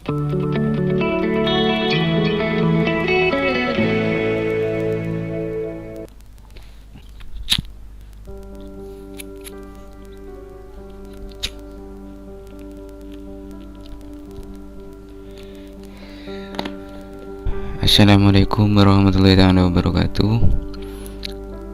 Assalamualaikum warahmatullahi wabarakatuh.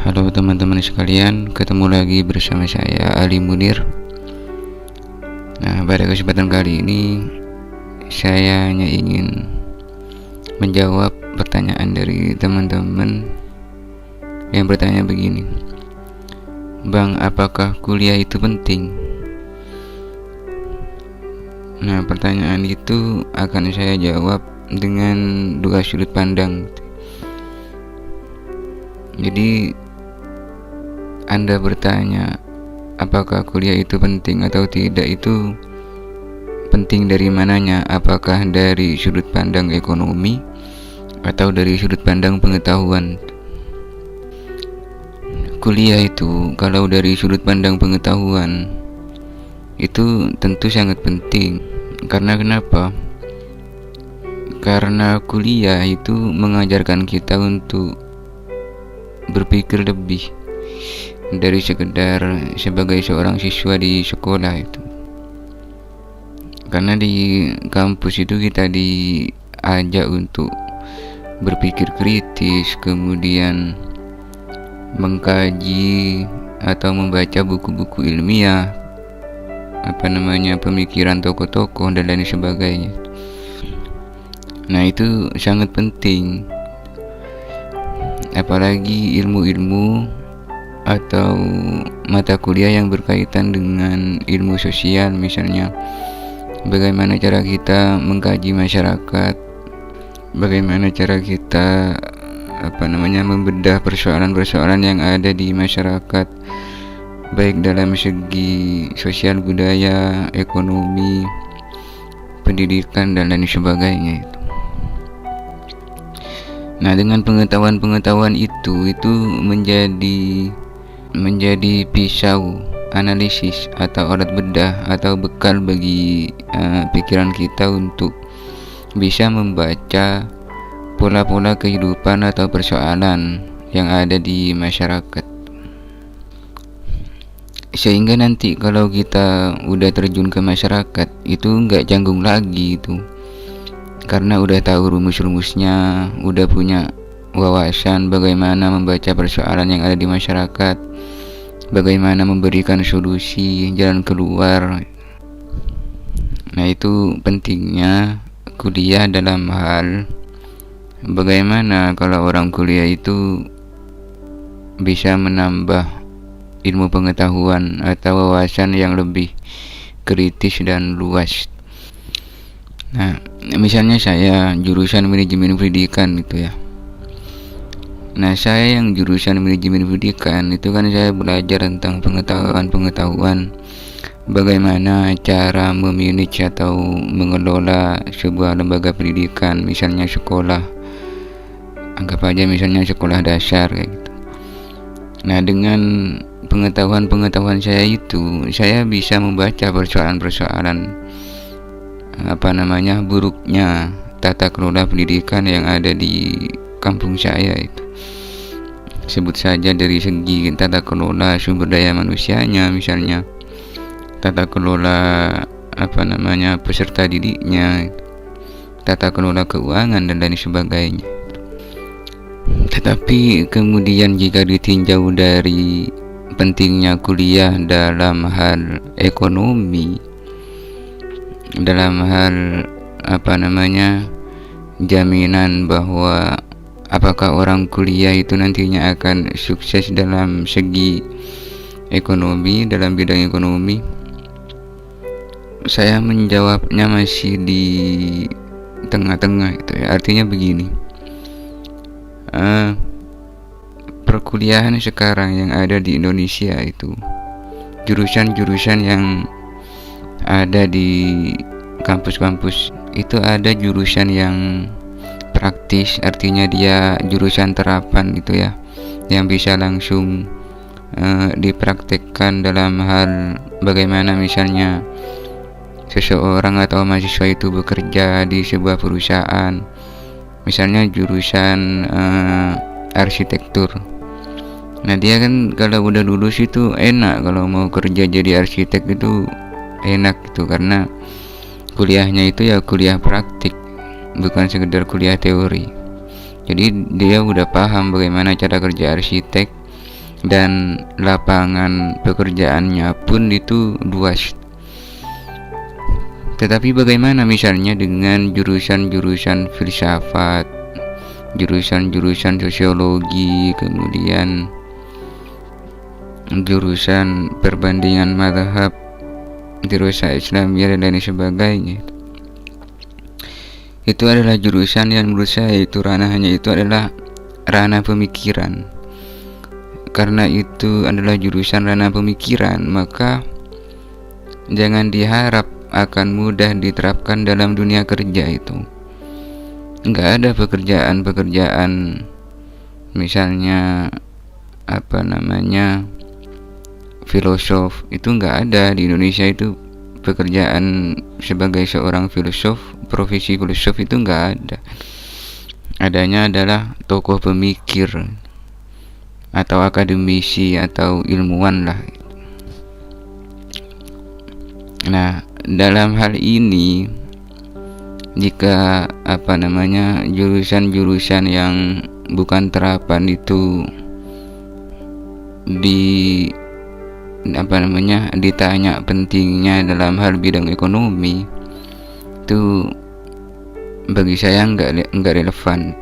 Halo teman-teman sekalian, ketemu lagi bersama saya Ali Munir. Nah, pada kesempatan kali ini saya hanya ingin menjawab pertanyaan dari teman-teman yang bertanya begini, Bang, apakah kuliah itu penting? Nah, pertanyaan itu akan saya jawab dengan dua sudut pandang. Jadi Anda bertanya apakah kuliah itu penting atau tidak, itu penting dari mananya? Apakah dari sudut pandang ekonomi atau dari sudut pandang pengetahuan? Kuliah itu kalau dari sudut pandang pengetahuan itu tentu sangat penting. Karena kenapa? Karena kuliah itu mengajarkan kita untuk berpikir lebih dari sekedar sebagai seorang siswa di sekolah itu. Karena di kampus itu kita diajak untuk berpikir kritis, kemudian mengkaji atau membaca buku-buku ilmiah, pemikiran tokoh-tokoh dan lain sebagainya. Nah, itu sangat penting, apalagi ilmu-ilmu atau mata kuliah yang berkaitan dengan ilmu sosial, misalnya bagaimana cara kita mengkaji masyarakat, bagaimana cara kita membedah persoalan-persoalan yang ada di masyarakat, baik dalam segi sosial, budaya, ekonomi, pendidikan dan lain sebagainya. Nah, dengan pengetahuan itu menjadi pisau analisis atau alat bedah atau bekal bagi pikiran kita untuk bisa membaca pola-pola kehidupan atau persoalan yang ada di masyarakat. Sehingga nanti kalau kita udah terjun ke masyarakat itu nggak canggung lagi itu. Karena udah tahu rumus-rumusnya, udah punya wawasan bagaimana membaca persoalan yang ada di masyarakat, bagaimana memberikan solusi, jalan keluar. Nah, itu pentingnya kuliah dalam hal bagaimana kalau orang kuliah itu bisa menambah ilmu pengetahuan atau wawasan yang lebih kritis dan luas. Nah, misalnya saya jurusan manajemen pendidikan gitu ya. Nah, saya yang jurusan manajemen pendidikan itu kan saya belajar tentang pengetahuan bagaimana cara memanage atau mengelola sebuah lembaga pendidikan, misalnya sekolah. Anggap aja misalnya sekolah dasar kayak gitu. Nah, dengan pengetahuan saya itu, saya bisa membaca persoalan-persoalan buruknya tata kelola pendidikan yang ada di kampung saya itu. Sebut saja dari segi tata kelola sumber daya manusianya, misalnya tata kelola peserta didiknya, tata kelola keuangan dan lain sebagainya. Tetapi kemudian jika ditinjau dari pentingnya kuliah dalam hal ekonomi, dalam hal jaminan bahwa apakah orang kuliah itu nantinya akan sukses dalam segi ekonomi, dalam bidang ekonomi, saya menjawabnya masih di tengah-tengah itu ya. Artinya begini, perkuliahan sekarang yang ada di Indonesia itu, jurusan-jurusan yang ada di kampus-kampus itu ada jurusan yang praktis, artinya dia jurusan terapan gitu ya, yang bisa langsung dipraktekkan dalam hal bagaimana misalnya seseorang atau mahasiswa itu bekerja di sebuah perusahaan, misalnya jurusan arsitektur. Nah dia kan kalau udah lulus itu enak, kalau mau kerja jadi arsitek itu enak gitu, karena kuliahnya itu ya kuliah praktik, bukan sekedar kuliah teori. Jadi dia udah paham bagaimana cara kerja arsitek, dan lapangan pekerjaannya pun itu luas. Tetapi bagaimana misalnya dengan jurusan-jurusan filsafat, jurusan-jurusan sosiologi, kemudian jurusan perbandingan mazhab, dirasa Islamiyah dan lain sebagainya. Itu adalah jurusan yang menurut saya itu ranahnya itu adalah ranah pemikiran. Karena itu adalah jurusan ranah pemikiran, maka jangan diharap akan mudah diterapkan dalam dunia kerja itu. Nggak ada pekerjaan-pekerjaan misalnya filosof, itu nggak ada di Indonesia. Itu pekerjaan sebagai seorang filosof, profesi filosof itu nggak ada. Adanya adalah tokoh pemikir atau akademisi atau ilmuwan lah. Nah, dalam hal ini jika jurusan-jurusan yang bukan terapan itu ditanya pentingnya dalam hal bidang ekonomi, itu bagi saya nggak relevan.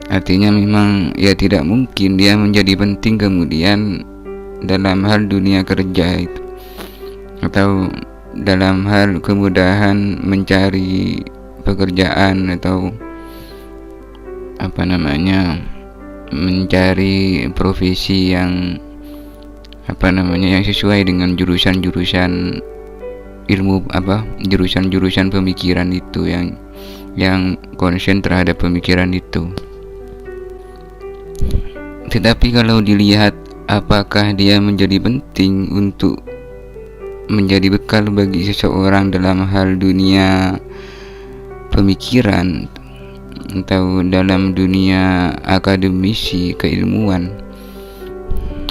Artinya memang ya tidak mungkin dia menjadi penting kemudian dalam hal dunia kerja itu, atau dalam hal kemudahan mencari pekerjaan, atau mencari profesi yang yang sesuai dengan jurusan-jurusan ilmu jurusan-jurusan pemikiran itu, yang konsen terhadap pemikiran itu. Tetapi kalau dilihat apakah dia menjadi penting untuk menjadi bekal bagi seseorang dalam hal dunia pemikiran atau dalam dunia akademisi keilmuan,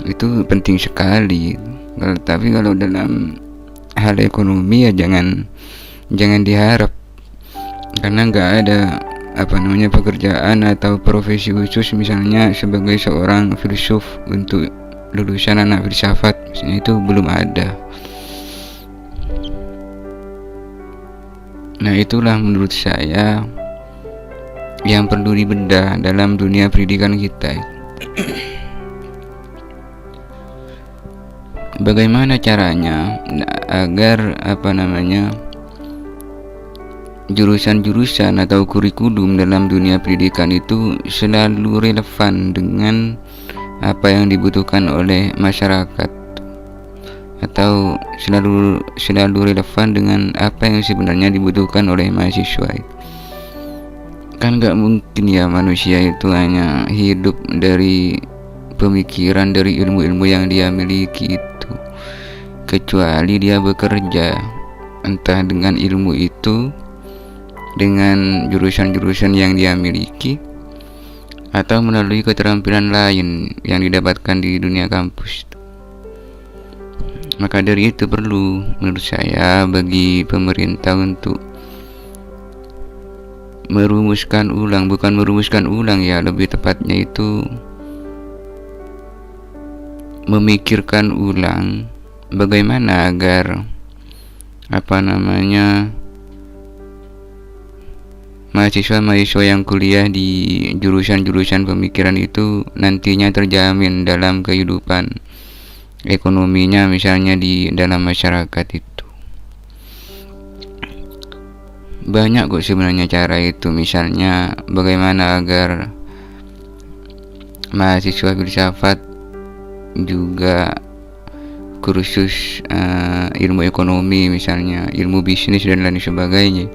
itu penting sekali. Tapi kalau dalam hal ekonomi ya jangan diharap, karena nggak ada pekerjaan atau profesi khusus misalnya sebagai seorang filsuf untuk lulusan anak filsafat misalnya, itu belum ada. Nah itulah menurut saya yang perlu dibedah dalam dunia pendidikan kita. Bagaimana caranya agar jurusan-jurusan atau kurikulum dalam dunia pendidikan itu selalu relevan dengan apa yang dibutuhkan oleh masyarakat, atau selalu relevan dengan apa yang sebenarnya dibutuhkan oleh mahasiswa. Kan nggak mungkin ya manusia itu hanya hidup dari pemikiran, dari ilmu-ilmu yang dia miliki itu, kecuali dia bekerja entah dengan ilmu itu, dengan jurusan-jurusan yang dia miliki, atau melalui keterampilan lain yang didapatkan di dunia kampus. Maka dari itu perlu menurut saya bagi pemerintah untuk bukan merumuskan ulang ya, lebih tepatnya itu memikirkan ulang bagaimana agar mahasiswa-mahasiswa yang kuliah di jurusan-jurusan pemikiran itu nantinya terjamin dalam kehidupan ekonominya, misalnya di dalam masyarakat itu. Banyak kok sebenarnya cara itu, misalnya bagaimana agar mahasiswa filsafat juga kursus ilmu ekonomi, misalnya ilmu bisnis dan lain sebagainya.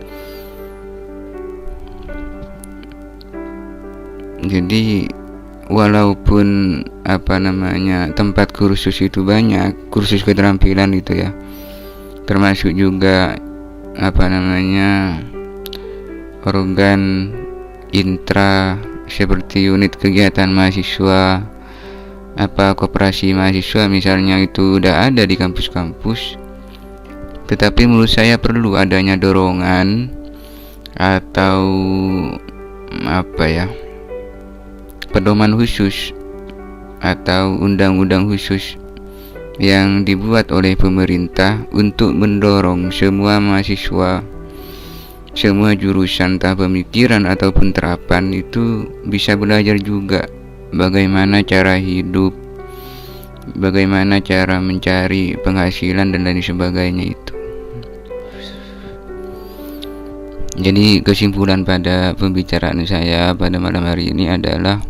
Jadi walaupun tempat kursus itu banyak, kursus keterampilan itu ya, termasuk juga organ intra seperti unit kegiatan mahasiswa, koperasi mahasiswa misalnya, itu udah ada di kampus-kampus. Tetapi menurut saya perlu adanya dorongan atau pedoman khusus atau undang-undang khusus yang dibuat oleh pemerintah untuk mendorong semua mahasiswa, semua jurusan, entah pemikiran ataupun terapan, itu bisa belajar juga bagaimana cara hidup, bagaimana cara mencari penghasilan dan lain sebagainya itu. Jadi kesimpulan pada pembicaraan saya pada malam hari ini adalah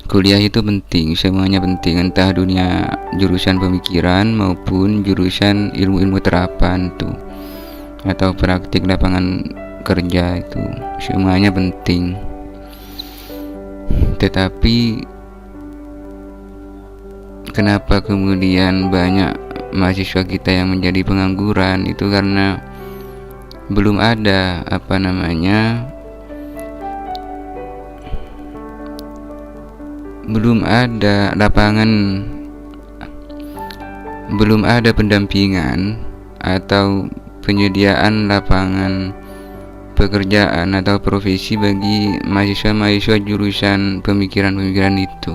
kuliah itu penting, semuanya penting, entah dunia jurusan pemikiran maupun jurusan ilmu-ilmu terapan tuh, atau praktik lapangan kerja, itu semuanya penting. Tetapi kenapa kemudian banyak mahasiswa kita yang menjadi pengangguran? Itu karena belum ada lapangan, belum ada pendampingan atau penyediaan lapangan pekerjaan atau profesi bagi mahasiswa-mahasiswa jurusan pemikiran-pemikiran itu.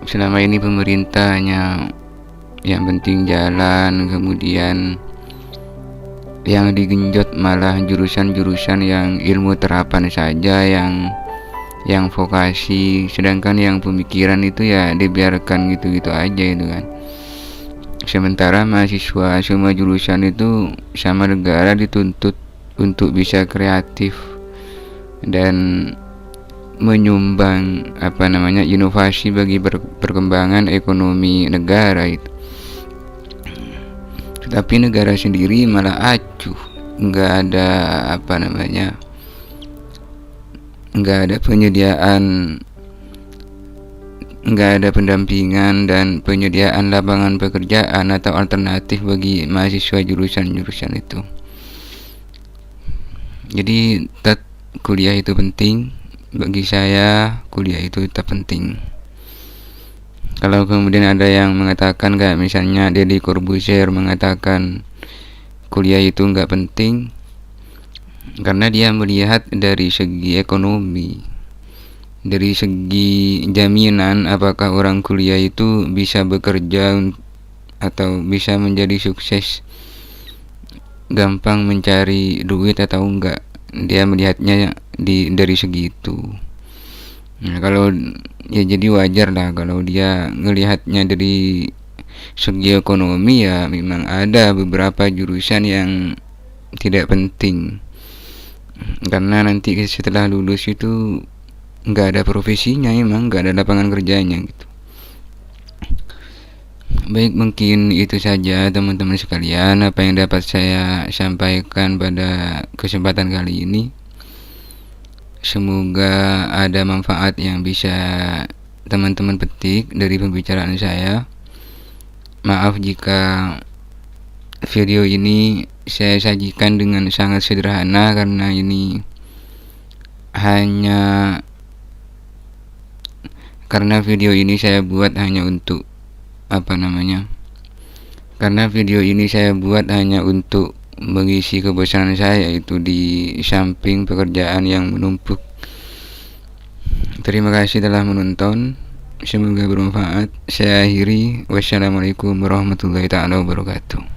Selama ini pemerintahnya yang penting jalan, kemudian yang digenjot malah jurusan-jurusan yang ilmu terapan saja, yang vokasi, sedangkan yang pemikiran itu ya dibiarkan gitu-gitu aja itu kan. Sementara mahasiswa semua jurusan itu sama negara dituntut untuk bisa kreatif dan menyumbang inovasi bagi perkembangan ekonomi negara itu. Tapi negara sendiri malah acuh, nggak ada penyediaan, nggak ada pendampingan dan penyediaan lapangan pekerjaan atau alternatif bagi mahasiswa jurusan-jurusan itu. Jadi kuliah itu penting. Bagi saya kuliah itu tetap penting. Kalau kemudian ada yang mengatakan, kayak misalnya Deddy Corbuzier mengatakan kuliah itu nggak penting karena dia melihat dari segi ekonomi, dari segi jaminan apakah orang kuliah itu bisa bekerja atau bisa menjadi sukses, gampang mencari duit atau enggak. Dia melihatnya dari segi itu. Nah, jadi wajar lah kalau dia ngelihatnya dari segi ekonomi. Ya memang ada beberapa jurusan yang tidak penting karena nanti setelah lulus itu nggak ada profesinya, emang nggak ada lapangan kerjanya gitu. Baik, mungkin itu saja teman-teman sekalian apa yang dapat saya sampaikan pada kesempatan kali ini. Semoga ada manfaat yang bisa teman-teman petik dari pembicaraan saya. Maaf jika video ini saya sajikan dengan sangat sederhana karena video ini saya buat hanya untuk mengisi kebosanan saya itu di samping pekerjaan yang menumpuk. Terima kasih telah menonton, semoga bermanfaat. Saya akhiri, wassalamualaikum warahmatullahi wabarakatuh.